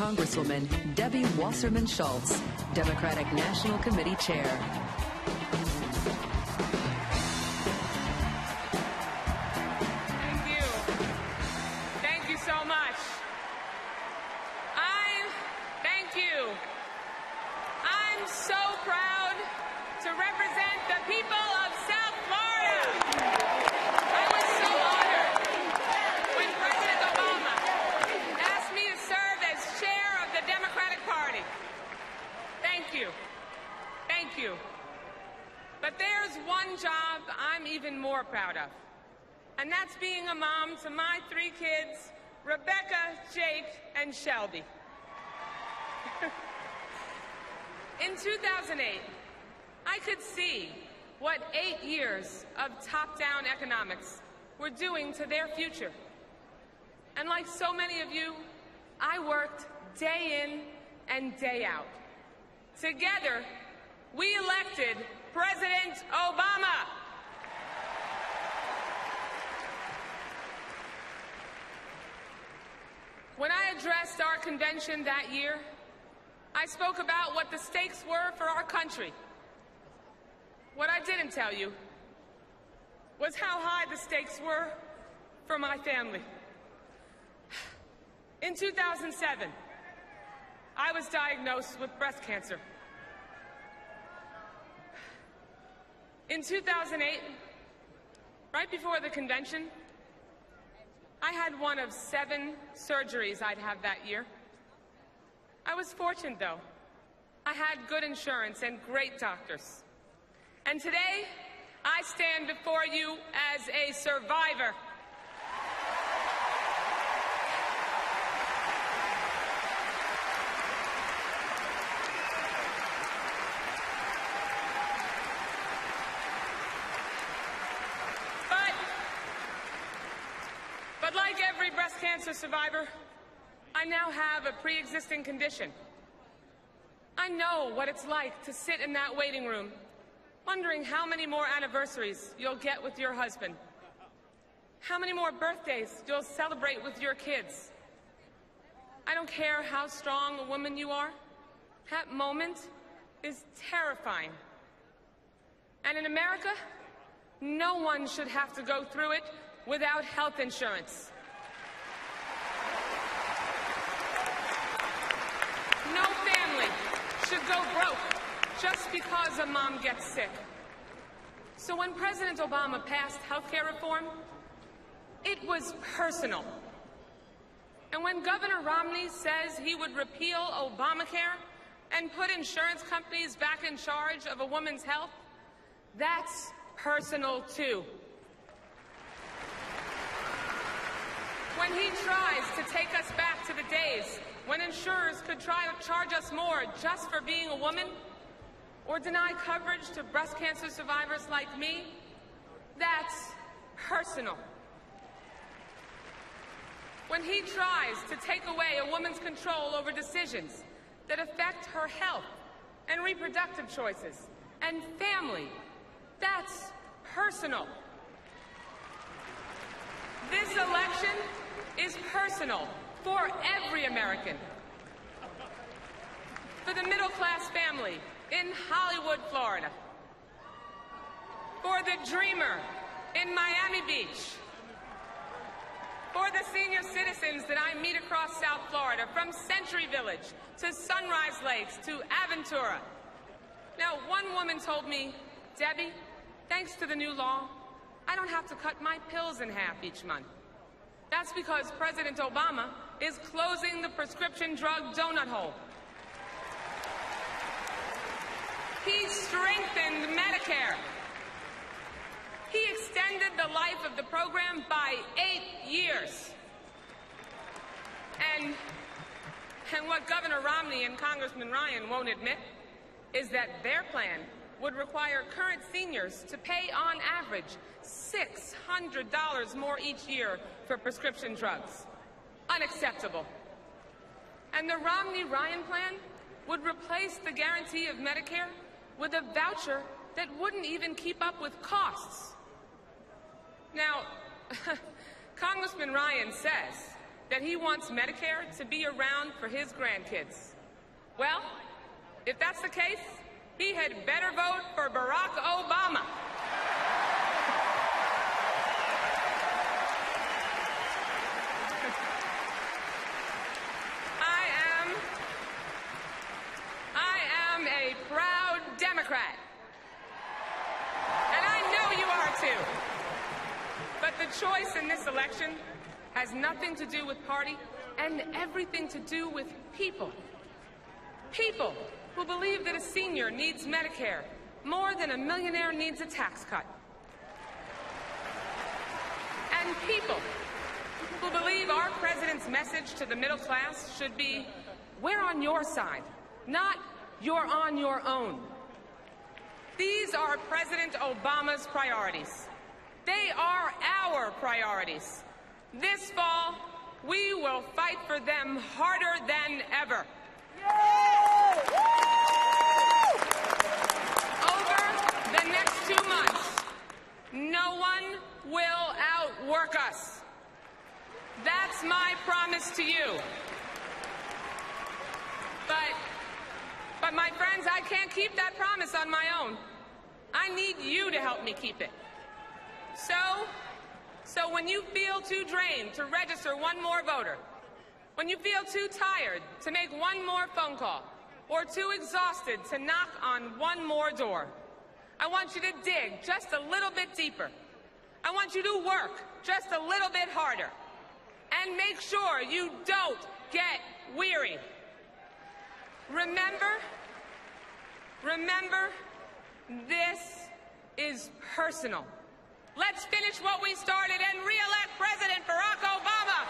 Congresswoman Debbie Wasserman Schultz, Democratic National Committee Chair. Thank you. Thank you so much. Thank you. I'm so proud to represent the people of South Florida. I was so honored when President Obama asked me to serve as chair of the Democratic Party. Thank you. Thank you. But there's one job I'm even more proud of, and that's being a mom to my 3 kids, Rebecca, Jake, and Shelby. In 2008, I could see what 8 years of top-down economics were doing to their future. And like so many of you, I worked day in and day out. Together, we elected President Obama. When I addressed our convention that year, I spoke about what the stakes were for our country. What I didn't tell you was how high the stakes were for my family. In 2007, I was diagnosed with breast cancer. In 2008, right before the convention, I had one of 7 surgeries I'd have that year. I was fortunate, though. I had good insurance and great doctors. And today, I stand before you as a survivor. But like every breast cancer survivor, I now have a pre-existing condition. I know what it's like to sit in that waiting room, wondering how many more anniversaries you'll get with your husband, how many more birthdays you'll celebrate with your kids. I don't care how strong a woman you are, that moment is terrifying. And in America, no one should have to go through it without health insurance. No family should go broke just because a mom gets sick. So when President Obama passed health care reform, it was personal. And when Governor Romney says he would repeal Obamacare and put insurance companies back in charge of a woman's health, that's personal too. When he tries to take us back to the days when insurers could try to charge us more just for being a woman, or deny coverage to breast cancer survivors like me, that's personal. When he tries to take away a woman's control over decisions that affect her health and reproductive choices and family, that's personal. This election is personal for every American. For the middle-class family in Hollywood, Florida. For the dreamer in Miami Beach. For the senior citizens that I meet across South Florida, from Century Village to Sunrise Lakes to Aventura. Now, one woman told me, Debbie, thanks to the new law, I don't have to cut my pills in half each month. That's because President Obama is closing the prescription drug donut hole. He strengthened Medicare. He extended the life of the program by 8 years. And what Governor Romney and Congressman Ryan won't admit is that their plan would require current seniors to pay, on average, $600 more each year for prescription drugs. Unacceptable. And the Romney-Ryan plan would replace the guarantee of Medicare with a voucher that wouldn't even keep up with costs. Now, Congressman Ryan says that he wants Medicare to be around for his grandkids. Well, if that's the case, he had better vote for Barack Obama. I am a proud Democrat. And I know you are too. But the choice in this election has nothing to do with party and everything to do with people. People who believe that a senior needs Medicare more than a millionaire needs a tax cut. And people who believe our president's message to the middle class should be, we're on your side, not you're on your own. These are President Obama's priorities. They are our priorities. This fall, we will fight for them harder than ever. Over the next 2 months, no one will outwork us. That's my promise to you. But my friends, I can't keep that promise on my own. I need you to help me keep it. So when you feel too drained to register one more voter, when you feel too tired to make one more phone call, or too exhausted to knock on one more door, I want you to dig just a little bit deeper. I want you to work just a little bit harder. And make sure you don't get weary. Remember, this is personal. Let's finish what we started and re-elect President Barack Obama.